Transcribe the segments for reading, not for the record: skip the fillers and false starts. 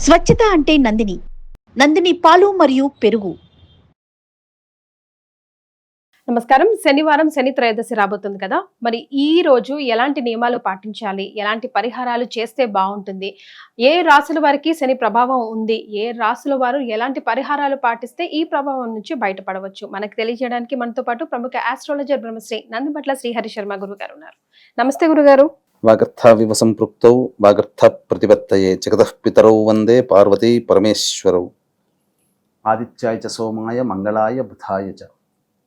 స్వచ్ఛత అంటే నందిని. నందిని పాలు మరియు పెరుగు. నమస్కారం. శనివారం శని త్రయోదశి రాబోతుంది కదా, మరి ఈ రోజు ఎలాంటి నియమాలు పాటించాలి, ఎలాంటి పరిహారాలు చేస్తే బాగుంటుంది, ఏ రాశుల వారికి శని ప్రభావం ఉంది, ఏ రాశుల వారు ఎలాంటి పరిహారాలు పాటిస్తే ఈ ప్రభావం నుంచి బయటపడవచ్చు, మనకు తెలియజేయడానికి మనతో పాటు ప్రముఖ ఆస్ట్రాలజర్ బ్రహ్మశ్రీ నందిబట్ల శ్రీహరి శర్మ గురువు గారు ఉన్నారు. నమస్తే గురుగారు. వాగర్థావివ సంపృక్తౌ వాగర్థ ప్రతిపత్తయే జగతః పితరౌ వందే పార్వతీ పరమేశ్వరౌ. ఆదిత్యాయ చ సోమాయ మంగళాయ బుధాయ చ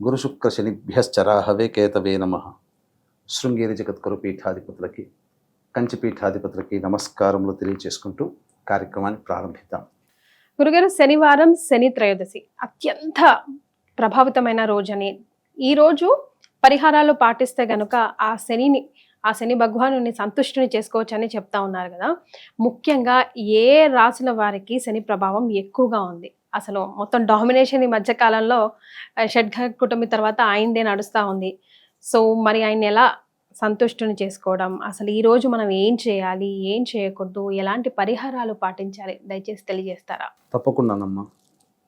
గురుశుక్ర శనిభ్యశ్చరాహవే కేతవే నమః. శృంగేరి జగద్గురు పీఠాధిపతులకి, కంచి పీఠాధిపతులకి నమస్కారములు తెలియజేసుకుంటూ కార్యక్రమాన్ని ప్రారంభిద్దాం. గురుగారు, శనివారం శని త్రయోదశి అత్యంత ప్రభావితమైన రోజని, ఈ రోజు పరిహారాలు పాటిస్తే గనుక ఆ శని భగవానుని సంతుష్టిని చేసుకోవచ్చు అని చెప్తా ఉన్నారు కదా. ముఖ్యంగా ఏ రాశుల వారికి శని ప్రభావం ఎక్కువగా ఉంది? అసలు మొత్తం డామినేషన్ ఈ మధ్య కాలంలో షడ్ఘ కుటుంబి తర్వాత ఆయనదే నడుస్తూ ఉంది. సో మరి ఆయన ఎలా సంతుష్టిని చేసుకోవడం, అసలు ఈ రోజు మనం ఏం చేయాలి, ఏం చేయకూడదు, ఎలాంటి పరిహారాలు పాటించాలి, దయచేసి తెలియజేస్తారా? తప్పకుండానమ్మా.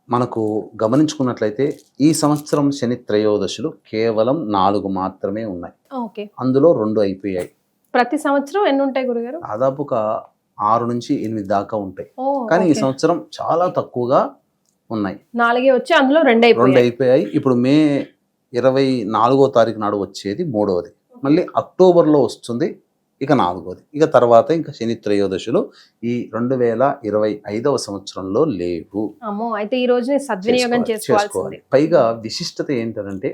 మనకు గమనించుకున్నట్లయితే ఈ సంవత్సరం శని త్రయోదశులు కేవలం 4 మాత్రమే ఉన్నాయి. ఓకే, అందులో 2 అయిపోయాయి. ప్రతి సంవత్సరం ఎన్ని ఉంటాయి గురుగారు? దాదాపుగా 6 నుంచి 8 దాకా ఉంటాయి. కానీ ఈ సంవత్సరం చాలా తక్కువగా ఉన్నాయి. 4 వచ్చి అందులో 2 అయిపోయాయి. ఇప్పుడు మే 24వ తారీఖు నాడు వచ్చేది 3వది, మళ్ళీ అక్టోబర్లో వస్తుంది ఇక 4వది. ఇక తర్వాత ఇంకా శని త్రయోదశులు ఈ 2025వ సంవత్సరంలో లేవు. అయితే ఈ రోజుని సద్వినియోగం చేసుకోవాలి. పైగా విశిష్టత ఏంటంటే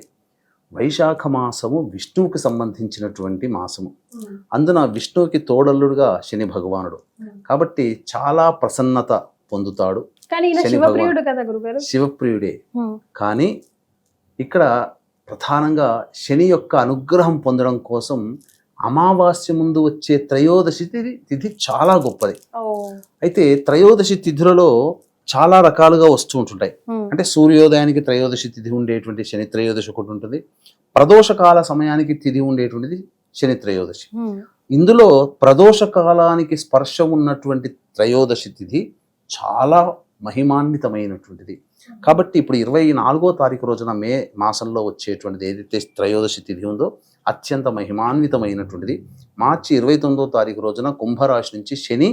వైశాఖ మాసము విష్ణువుకి సంబంధించినటువంటి మాసము. అందున విష్ణువుకి తోడల్లుడుగా శని భగవానుడు కాబట్టి చాలా ప్రసన్నత పొందుతాడు. శివప్రియుడే. కానీ ఇక్కడ ప్రధానంగా శని యొక్క అనుగ్రహం పొందడం కోసం అమావాస్య ముందు వచ్చే త్రయోదశి తిథి చాలా గొప్పది. అయితే త్రయోదశి తిథులలో చాలా రకాలుగా వస్తూ ఉంటుంటాయి. అంటే సూర్యోదయానికి త్రయోదశి తిథి ఉండేటువంటి శని త్రయోదశి ఒకటి ఉంటుంది, ప్రదోష కాల సమయానికి తిథి ఉండేటువంటిది శని త్రయోదశి. ఇందులో ప్రదోష కాలానికి స్పర్శ ఉన్నటువంటి త్రయోదశి తిథి చాలా మహిమాన్వితమైనటువంటిది. కాబట్టి ఇప్పుడు 24వ తారీఖు రోజున మే మాసంలో వచ్చేటువంటిది ఏదైతే త్రయోదశి తిథి ఉందో అత్యంత మహిమాన్వితమైనటువంటిది. మార్చి 29వ తారీఖు రోజున కుంభరాశి నుంచి శని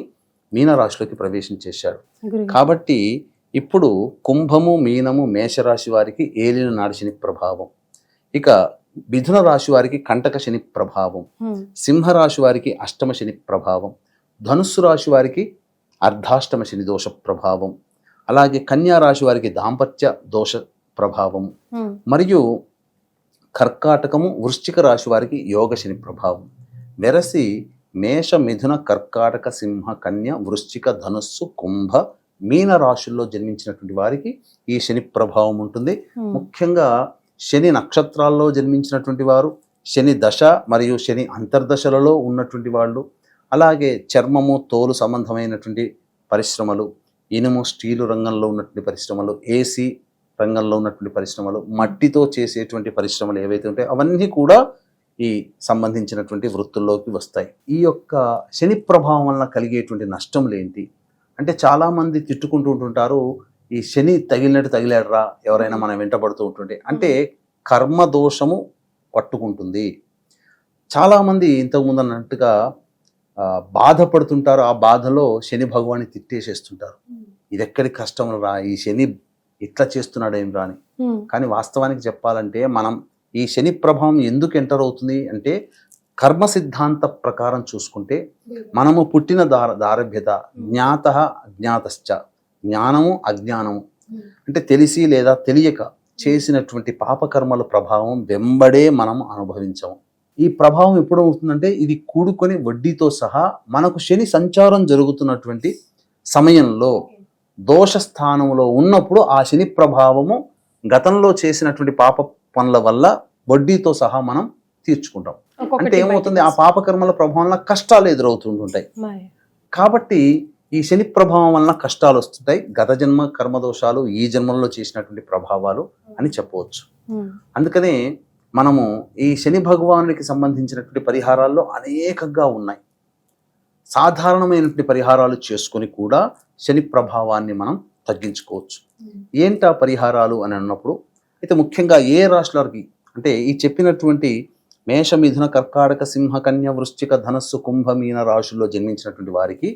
మీనరాశిలోకి ప్రవేశం చేశాడు. కాబట్టి ఇప్పుడు కుంభము, మీనము, మేషరాశి వారికి ఏలిన నాడి శని ప్రభావం, ఇక మిథున రాశి వారికి కంటక శని ప్రభావం, సింహరాశి వారికి అష్టమ శని ప్రభావం, ధనుస్సు రాశి వారికి అర్ధాష్టమ శని దోష ప్రభావం, అలాగే కన్యా రాశి వారికి దాంపత్య దోష ప్రభావం, మరియు కర్కాటకము, వృశ్చిక రాశి వారికి యోగ శని ప్రభావం. వెరసి మేష, మిథున, కర్కాటక, సింహ, కన్య, వృశ్చిక, ధనుస్సు, కుంభ, మీన రాశుల్లో జన్మించినటువంటి వారికి ఈ శని ప్రభావం ఉంటుంది. ముఖ్యంగా శని నక్షత్రాల్లో జన్మించినటువంటి వారు, శని దశ మరియు శని అంతర్దశలలో ఉన్నటువంటి వాళ్ళు, అలాగే చర్మము, తోలు సంబంధమైనటువంటి పరిశ్రమలు, ఇనుము, స్టీలు రంగంలో ఉన్నటువంటి పరిశ్రమలు, ఏసీ రంగంలో ఉన్నటువంటి పరిశ్రమలు, మట్టితో చేసేటువంటి పరిశ్రమలు ఏవైతే ఉంటాయో అవన్నీ కూడా ఈ సంబంధించినటువంటి వృత్తుల్లోకి వస్తాయి. ఈ యొక్క శని ప్రభావం వలన కలిగేటువంటి నష్టములు ఏంటి అంటే, చాలామంది తిట్టుకుంటూ ఉంటుంటారు, ఈ శని తగిలినట్టు తగిలాడరా ఎవరైనా మనం వెంటబడుతూ ఉంటుంటే, అంటే కర్మదోషము పట్టుకుంటుంది. చాలామంది ఇంతకుముందు అన్నట్టుగా బాధపడుతుంటారు. ఆ బాధలో శని భగవాన్ని తిట్టేసేస్తుంటారు, ఇది ఎక్కడి కష్టం రా, ఈ శని ఇట్లా చేస్తున్నాడు ఏం రాని. కానీ వాస్తవానికి చెప్పాలంటే మనం ఈ శని ప్రభావం ఎందుకు ఎంటర్ అవుతుంది అంటే, కర్మ సిద్ధాంత ప్రకారం చూసుకుంటే మనము పుట్టిన దారభ్యత, జ్ఞాత అజ్ఞాతశ్చ, జ్ఞానము అజ్ఞానము అంటే తెలిసి లేదా తెలియక చేసినటువంటి పాపకర్మల ప్రభావం వెంబడే మనం అనుభవించాము. ఈ ప్రభావం ఎప్పుడు అవుతుందంటే, ఇది కూడుకొని వడ్డీతో సహా మనకు శని సంచారం జరుగుతున్నటువంటి సమయంలో దోష స్థానంలో ఉన్నప్పుడు ఆ శని ప్రభావము గతంలో చేసినటువంటి పాప పనుల వల్ల వడ్డీతో సహా మనం తీర్చుకుంటాం. అంటే ఏమవుతుంది, ఆ పాపకర్మల ప్రభావం వల్ల కష్టాలు ఎదురవుతుంటాయి. కాబట్టి ఈ శని ప్రభావం వలన కష్టాలు వస్తుంటాయి. గత జన్మ కర్మదోషాలు ఈ జన్మలో చేసినటువంటి ప్రభావాలు అని చెప్పవచ్చు. అందుకనే మనము ఈ శని భగవానుడికి సంబంధించినటువంటి పరిహారాల్లో అనేకంగా ఉన్నాయి. సాధారణమైనటువంటి పరిహారాలు చేసుకొని కూడా శని ప్రభావాన్ని మనం తగ్గించుకోవచ్చు. ఏంటా పరిహారాలు అని అన్నప్పుడు అయితే ముఖ్యంగా ఏ రాశులకి అంటే ఈ చెప్పినటువంటి మేష, మిథున, కర్కాటక, సింహ, కన్య, వృశ్చిక, ధనస్సు, కుంభ, మీన రాశుల్లో జన్మించినటువంటి వారికి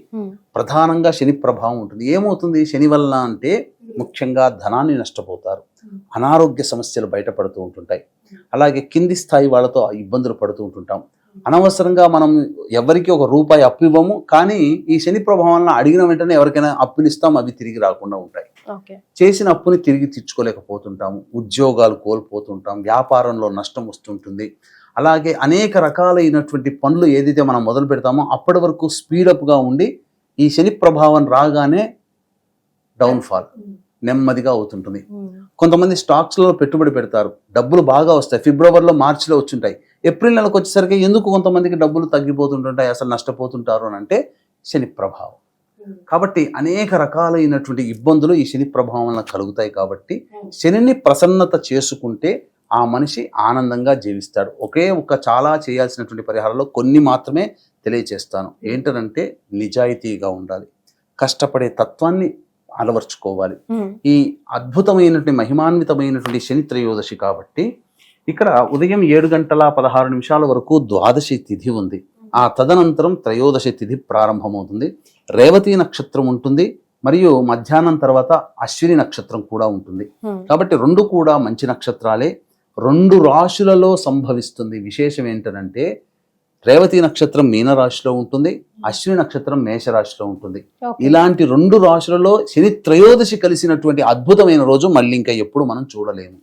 ప్రధానంగా శని ప్రభావం ఉంటుంది. ఏమవుతుంది శని వల్ల అంటే ముఖ్యంగా ధనాన్ని నష్టపోతారు, అనారోగ్య సమస్యలు బయటపడుతూ ఉంటుంటాయి. అలాగే కింది స్థాయి వాళ్ళతో ఇబ్బందులు పడుతూ ఉంటుంటాం. అనవసరంగా మనం ఎవరికి ఒక రూపాయి అప్పు ఇవ్వము, కానీ ఈ శని ప్రభావం అడిగిన వెంటనే ఎవరికైనా అప్పులు ఇస్తాం, అవి తిరిగి రాకుండా ఉంటాయి. చేసిన అప్పుని తిరిగి తెచ్చుకోలేకపోతుంటాము, ఉద్యోగాలు కోల్పోతుంటాం, వ్యాపారంలో నష్టం వస్తుంటుంది. అలాగే అనేక రకాలైనటువంటి పనులు ఏదైతే మనం మొదలు పెడతామో అప్పటి వరకు స్పీడప్గా ఉండి ఈ శని ప్రభావం రాగానే డౌన్ఫాల్ నెమ్మదిగా అవుతుంటుంది. కొంతమంది స్టాక్స్లలో పెట్టుబడి పెడతారు, డబ్బులు బాగా వస్తాయి, ఫిబ్రవరిలో, మార్చిలో వచ్చుంటాయి. ఏప్రిల్ నెలకు వచ్చేసరికి ఎందుకు కొంతమందికి డబ్బులు తగ్గిపోతుంటుంటాయి, అసలు నష్టపోతుంటారు అని అంటే శని ప్రభావం. కాబట్టి అనేక రకాలైనటువంటి ఇబ్బందులు ఈ శని ప్రభావం వల్ల కలుగుతాయి. కాబట్టి శనిని ప్రసన్నత చేసుకుంటే ఆ మనిషి ఆనందంగా జీవిస్తాడు. చాలా చేయాల్సినటువంటి పరిహారాల్లో కొన్ని మాత్రమే తెలియచేస్తాను. ఏంటంటే నిజాయితీగా ఉండాలి, కష్టపడే తత్వాన్ని అలవర్చుకోవాలి. ఈ అద్భుతమైనటువంటి మహిమాన్వితమైనటువంటి శని త్రయోదశి కాబట్టి ఇక్కడ ఉదయం 7:16 వరకు ద్వాదశి తిథి ఉంది. ఆ తదనంతరం త్రయోదశి తిథి ప్రారంభమవుతుంది. రేవతి నక్షత్రం ఉంటుంది, మరియు మధ్యాహ్నం తర్వాత అశ్విని నక్షత్రం కూడా ఉంటుంది. కాబట్టి రెండు కూడా మంచి నక్షత్రాలే. 2 రాశులలో సంభవిస్తుంది. విశేషం ఏంటంటే రేవతి నక్షత్రం మీనరాశిలో ఉంటుంది, అశ్విని నక్షత్రం మేషరాశిలో ఉంటుంది. ఇలాంటి 2 రాశులలో శని త్రయోదశి కలిసినటువంటి అద్భుతమైన రోజు మళ్ళీ ఇంకా ఎప్పుడు మనం చూడలేము.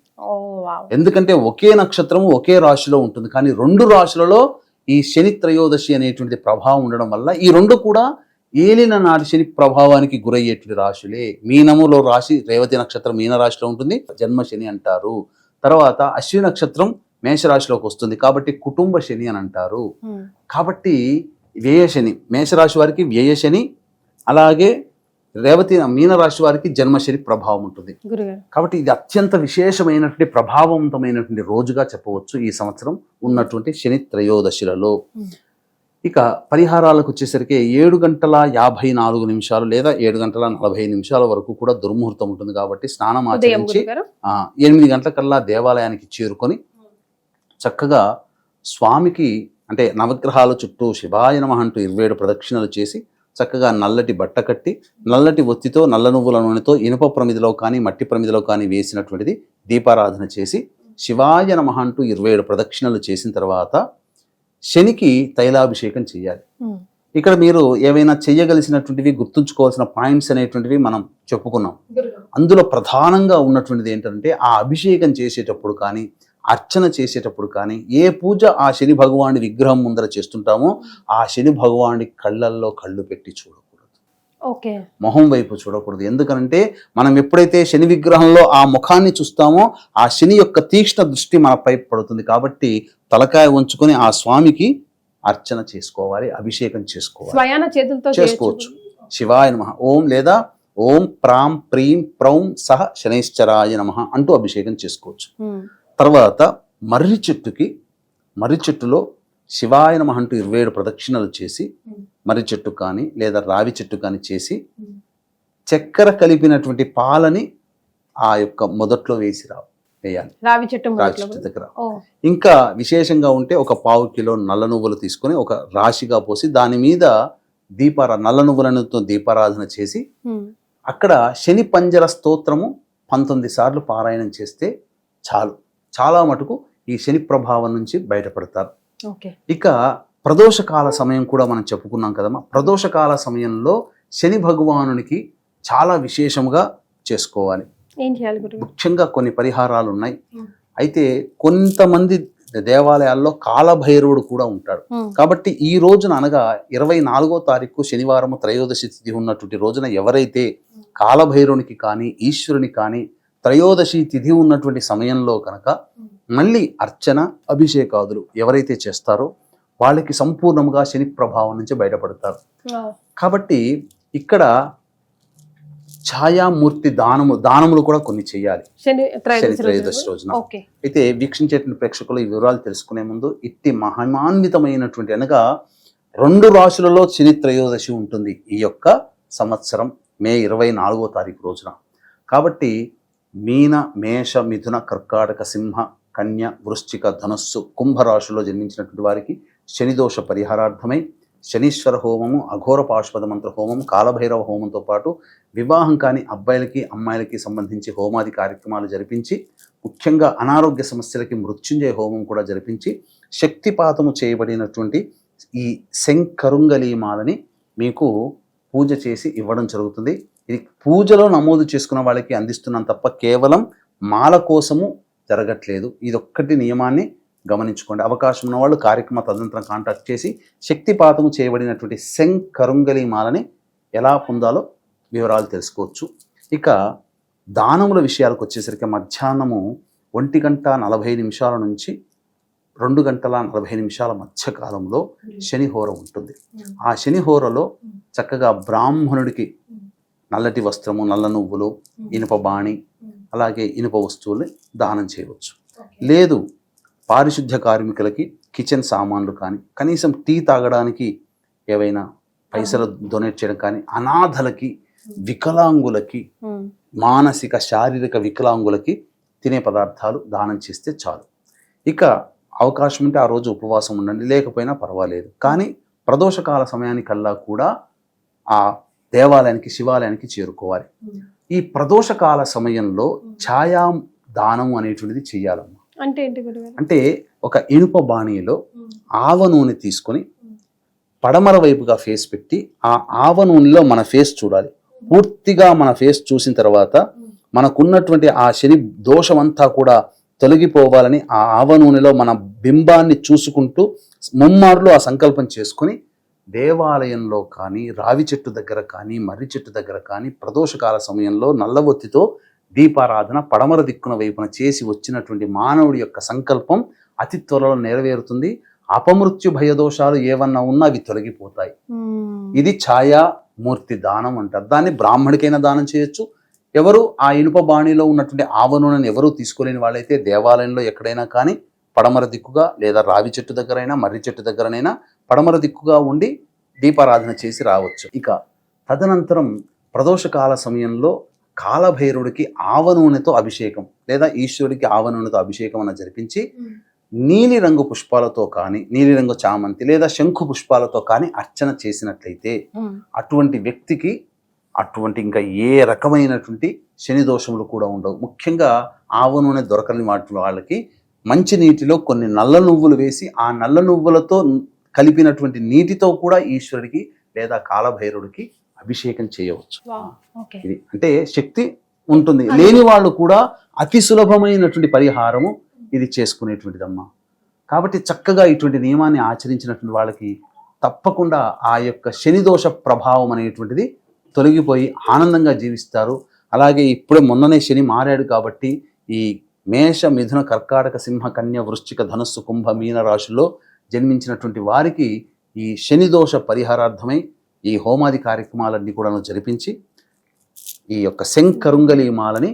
ఎందుకంటే ఒకే నక్షత్రము ఒకే రాశిలో ఉంటుంది, కానీ 2 రాశులలో ఈ శని త్రయోదశి అనేటువంటి ప్రభావం ఉండడం వల్ల ఈ 2 కూడా ఏలిన నాటి శని ప్రభావానికి గురయ్యేటువంటి రాశులే. మీనములో రాశి రేవతి నక్షత్రం మీనరాశిలో ఉంటుంది, జన్మ శని అంటారు. తర్వాత అశ్విని నక్షత్రం మేషరాశిలోకి వస్తుంది, కాబట్టి కుటుంబ శని అని అంటారు. కాబట్టి వ్యయ శని, మేషరాశి వారికి వ్యయ శని, అలాగే రేవతి మీనరాశి వారికి జన్మశని ప్రభావం ఉంటుంది. కాబట్టి ఇది అత్యంత విశేషమైనటువంటి ప్రభావవంతమైనటువంటి రోజుగా చెప్పవచ్చు ఈ సంవత్సరం ఉన్నటువంటి శని త్రయోదశిలలో. ఇక పరిహారాలకు వచ్చేసరికి 7:54 లేదా 7:40 వరకు కూడా దుర్ముహూర్తం ఉంటుంది. కాబట్టి స్నానం ఆచరించి 8 గంటలకల్లా దేవాలయానికి చేరుకొని చక్కగా స్వామికి అంటే నవగ్రహాల చుట్టూ శివాయ నమః అంటూ 27 ప్రదక్షిణలు చేసి చక్కగా నల్లటి బట్ట కట్టి నల్లటి ఒత్తితో నల్ల నువ్వుల నూనెతో ఇనుప ప్రమిదిలో కానీ మట్టి ప్రమిదిలో కానీ వేసినటువంటిది దీపారాధన చేసి శివాయ నమః అంటూ 27 ప్రదక్షిణలు చేసిన తర్వాత శనికి తైలాభిషేకం చేయాలి. ఇక్కడ మీరు ఏవైనా చెయ్యగలిసినటువంటివి గుర్తుంచుకోవాల్సిన పాయింట్స్ అనేటువంటివి మనం చెప్పుకున్నాం. అందులో ప్రధానంగా ఉన్నటువంటిది ఏంటంటే ఆ అభిషేకం చేసేటప్పుడు కానీ అర్చన చేసేటప్పుడు కానీ ఏ పూజ ఆ శని భగవానుడి విగ్రహం ముందర చేస్తుంటామో ఆ శని భగవానుడి కళ్ళల్లో కళ్ళు పెట్టి చూడకూడదు, మొహం వైపు చూడకూడదు. ఎందుకంటే మనం ఎప్పుడైతే శని విగ్రహంలో ఆ ముఖాన్ని చూస్తామో ఆ శని యొక్క తీక్ష్ణ దృష్టి మనపై పడుతుంది. కాబట్టి తలకాయ ఉంచుకొని ఆ స్వామికి అర్చన చేసుకోవాలి, అభిషేకం చేసుకోవచ్చు. శివాయ నమః ఓం లేదా ఓం ప్రాం ప్రీం ప్రౌం సహ శనైశ్చరాయ నమః అంటూ అభిషేకం చేసుకోవచ్చు. తర్వాత మర్రి చెట్టులో శివాయ నమః అంటూ 27 ప్రదక్షిణలు చేసి మర్రి చెట్టు కానీ లేదా రావి చెట్టు కానీ చేసి చక్కెర కలిపినటువంటి పాలని ఆ యొక్క మొదట్లో వేయాలి రావి చెట్టు దగ్గర. ఇంకా విశేషంగా ఉంటే ఒక 1/4 కిలో నల్ల నువ్వులు తీసుకొని ఒక రాశిగా పోసి దాని మీద నల్ల నువ్వులతో దీపారాధన చేసి అక్కడ శని పంజర స్తోత్రము 19 సార్లు పారాయణం చేస్తే చాలు. చాలా మటుకు ఈ శని ప్రభావం నుంచి బయటపడతారు. ఇక ప్రదోషకాల సమయం కూడా మనం చెప్పుకున్నాం కదమ్మా. ప్రదోషకాల సమయంలో శని భగవానునికి చాలా విశేషంగా చేసుకోవాలి. ముఖ్యంగా కొన్ని పరిహారాలు ఉన్నాయి. అయితే కొంతమంది దేవాలయాల్లో కాలభైరవుడు కూడా ఉంటాడు. కాబట్టి ఈ రోజున అనగా 24వ తారీఖు శనివారం త్రయోదశి తిథి ఉన్నటువంటి రోజున ఎవరైతే కాలభైరవునికి కానీ ఈశ్వరుని కానీ త్రయోదశి తిథి ఉన్నటువంటి సమయంలో కనుక మళ్ళీ అర్చన అభిషేకాదులు ఎవరైతే చేస్తారో వాళ్ళకి సంపూర్ణంగా శని ప్రభావం నుంచి బయటపడతారు. కాబట్టి ఇక్కడ ఛాయామూర్తి దానములు కూడా కొన్ని చేయాలి శని త్రయోదశి రోజున. అయితే వీక్షించేటువంటి ప్రేక్షకులు ఈ వివరాలు తెలుసుకునే ముందు ఇట్టి మహిమాన్వితమైనటువంటి అనగా 2 రాశులలో శని త్రయోదశి ఉంటుంది ఈ యొక్క సంవత్సరం మే 24వ తారీఖు రోజున. కాబట్టి మీన, మేష, మిథున, కర్కాటక, సింహ, కన్య, వృశ్చిక, ధనుస్సు, కుంభరాశుల్లో జన్మించినటువంటి వారికి శనిదోష పరిహారార్థమై శనీశ్వర హోమము, అఘోర పాశుపత మంత్ర హోమం, కాలభైరవ హోమంతో పాటు వివాహం కాని అబ్బాయిలకి అమ్మాయిలకి సంబంధించి హోమాది కార్యక్రమాలు జరిపించి, ముఖ్యంగా అనారోగ్య సమస్యలకి మృత్యుంజయ హోమం కూడా జరిపించి, శక్తిపాతము చేయబడినటువంటి ఈ శంకరుంగలీమాలని మీకు పూజ చేసి ఇవ్వడం జరుగుతుంది. ఇది పూజలో నమోదు చేసుకున్న వాళ్ళకి అందిస్తున్నాం తప్ప కేవలం మాల కోసము జరగట్లేదు. ఇదొక్కటి నియమాన్ని గమనించుకోండి. అవకాశం ఉన్న వాళ్ళు కార్యక్రమ తదనంతరం కాంటాక్ట్ చేసి శక్తిపాతము చేయబడినటువంటి శంకరుంగలీమాలని ఎలా పొందాలో వివరాలు తెలుసుకోవచ్చు. ఇక దానముల విషయాలకు వచ్చేసరికి మధ్యాహ్నము 1:40 నుంచి 2:40 మధ్య కాలంలో శనిహోర ఉంటుంది. ఆ శనిహోరలో చక్కగా బ్రాహ్మణుడికి నల్లటి వస్త్రము, నల్ల నువ్వులు, ఇనుప బాణి, అలాగే ఇనుప వస్తువుల్ని దానం చేయవచ్చు. లేదు పారిశుద్ధ్య కార్మికులకి కిచెన్ సామాన్లు కానీ, కనీసం టీ తాగడానికి ఏవైనా పైసలు డొనేట్ చేయడం కానీ, అనాథలకి, వికలాంగులకి, మానసిక శారీరక వికలాంగులకి తినే పదార్థాలు దానం చేస్తే చాలు. ఇక అవకాశం ఉంటే ఆ రోజు ఉపవాసం ఉండండి, లేకపోయినా పర్వాలేదు. కానీ ప్రదోషకాల సమయానికల్లా కూడా ఆ దేవాలయానికి, శివాలయానికి చేరుకోవాలి. ఈ ప్రదోషకాల సమయంలో ఛాయా దానం అనేటువంటిది చెయ్యాలమ్మా. అంటే ఏంటి గురుగారు? అంటే ఒక ఇనుప బాణీలో ఆవ నూనె తీసుకొని పడమర వైపుగా ఫేస్ పెట్టి ఆ ఆవ నూనెలో మన ఫేస్ చూడాలి. పూర్తిగా మన ఫేస్ చూసిన తర్వాత మనకున్నటువంటి ఆ శని దోషమంతా కూడా తొలగిపోవాలని ఆ ఆవ నూనెలో మన బింబాన్ని చూసుకుంటూ ముమ్మార్లు ఆ సంకల్పం చేసుకొని దేవాలయంలో కానీ, రావి చెట్టు దగ్గర కానీ, మర్రి చెట్టు దగ్గర కానీ ప్రదోషకాల సమయంలో నల్లవొత్తితో దీపారాధన పడమర దిక్కున వైపున చేసి వచ్చినటువంటి మానవుడి యొక్క సంకల్పం అతి త్వరలో నెరవేరుతుంది. అపమృత్యు భయదోషాలు ఏవన్నా ఉన్నా అవి తొలగిపోతాయి. ఇది ఛాయామూర్తి దానం అంటారు. దాన్ని బ్రాహ్మడికైనా దానం చేయొచ్చు. ఎవరు ఆ ఇనుప బాణిలో ఉన్నటువంటి ఆవ నూనెను ఎవరూ తీసుకోలేని వాళ్ళైతే దేవాలయంలో ఎక్కడైనా కానీ పడమర దిక్కుగా, లేదా రావి చెట్టు దగ్గరైనా, మర్రి చెట్టు దగ్గరనైనా పడమర దిక్కుగా ఉండి దీపారాధన చేసి రావచ్చు. ఇక తదనంతరం ప్రదోషకాల సమయంలో కాలభైరుడికి ఆవ నూనెతో అభిషేకం, లేదా ఈశ్వరుడికి ఆవ నూనెతో అభిషేకం అన్న జరిపించి నీలిరంగు పుష్పాలతో కానీ, నీలిరంగు చామంతి లేదా శంఖు పుష్పాలతో కానీ అర్చన చేసినట్లయితే అటువంటి వ్యక్తికి అటువంటి ఇంకా ఏ రకమైనటువంటి శని దోషములు కూడా ఉండవు. ముఖ్యంగా ఆవ నూనె దొరకని వాళ్ళకి మంచి నీటిలో కొన్ని నల్ల నువ్వులు వేసి ఆ నల్ల నువ్వులతో కలిపినటువంటి నీటితో కూడా ఈశ్వరుడికి లేదా కాలభైరుడికి అభిషేకం చేయవచ్చు. ఇది అంటే శక్తి ఉంటుంది. లేని వాళ్ళు కూడా అతి సులభమైనటువంటి పరిహారము ఇది చేసుకునేటువంటిదమ్మా. కాబట్టి చక్కగా ఇటువంటి నియమాన్ని ఆచరించినటువంటి వాళ్ళకి తప్పకుండా ఆ యొక్క శని దోష ప్రభావం అనేటువంటిది తొలగిపోయి ఆనందంగా జీవిస్తారు. అలాగే ఇప్పుడే మొన్ననే శని మారాడు కాబట్టి ఈ మేష, మిథున, కర్కాటక, సింహ, కన్య, వృశ్చిక, ధనుస్సు, కుంభ, మీన రాశుల్లో జన్మించినటువంటి వారికి ఈ శని దోష పరిహారార్థమై ఈ హోమాది కార్యక్రమాలన్నీ కూడా జరిపించి ఈ యొక్క శంకరుంగలి మాలని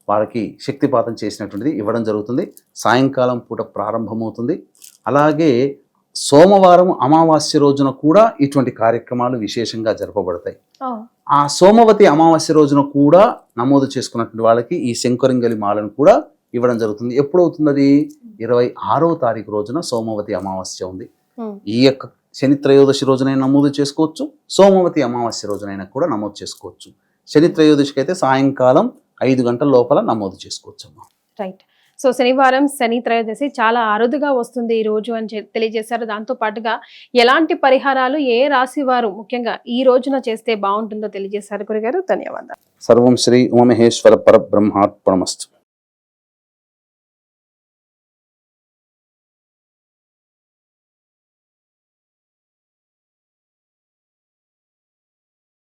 వాళ్ళకి శక్తిపాతం చేసినటువంటిది ఇవ్వడం జరుగుతుంది. సాయంకాలం పూట ప్రారంభమవుతుంది. అలాగే సోమవారం అమావాస్య రోజున కూడా ఇటువంటి కార్యక్రమాలు విశేషంగా జరపబడతాయి. ఆ సోమవతి అమావాస్య రోజున కూడా నమోదు చేసుకున్నటువంటి వాళ్ళకి ఈ శంకరుంగలి మాలను కూడా ఇవ్వడం జరుగుతుంది. ఎప్పుడవుతుంది అది? 26వ తారీఖు రోజున సోమవతి అమావాస్య ఉంది. ఈ యొక్క శని త్రయోదశి రోజునైనా నమోదు చేసుకోవచ్చు, సోమవతి అమావాస్య రోజునైనా కూడా నమోదు చేసుకోవచ్చు. శని త్రయోదశికి అయితే సాయంకాలం 5 గంటల లోపల నమోదు చేసుకోవచ్చు అమ్మా. రైట్. సో శనివారం శని త్రయోదశి చాలా అరుదుగా వస్తుంది ఈ రోజు అని తెలియజేశారు. దాంతో పాటుగా ఎలాంటి పరిహారాలు ఏ రాశి వారు ముఖ్యంగా ఈ రోజున చేస్తే బాగుంటుందో తెలియజేశారు గురుగారు. ధన్యవాదాలు. సర్వం శ్రీ ఉమామహేశ్వర పరబ్రహ్మార్పణమస్తు.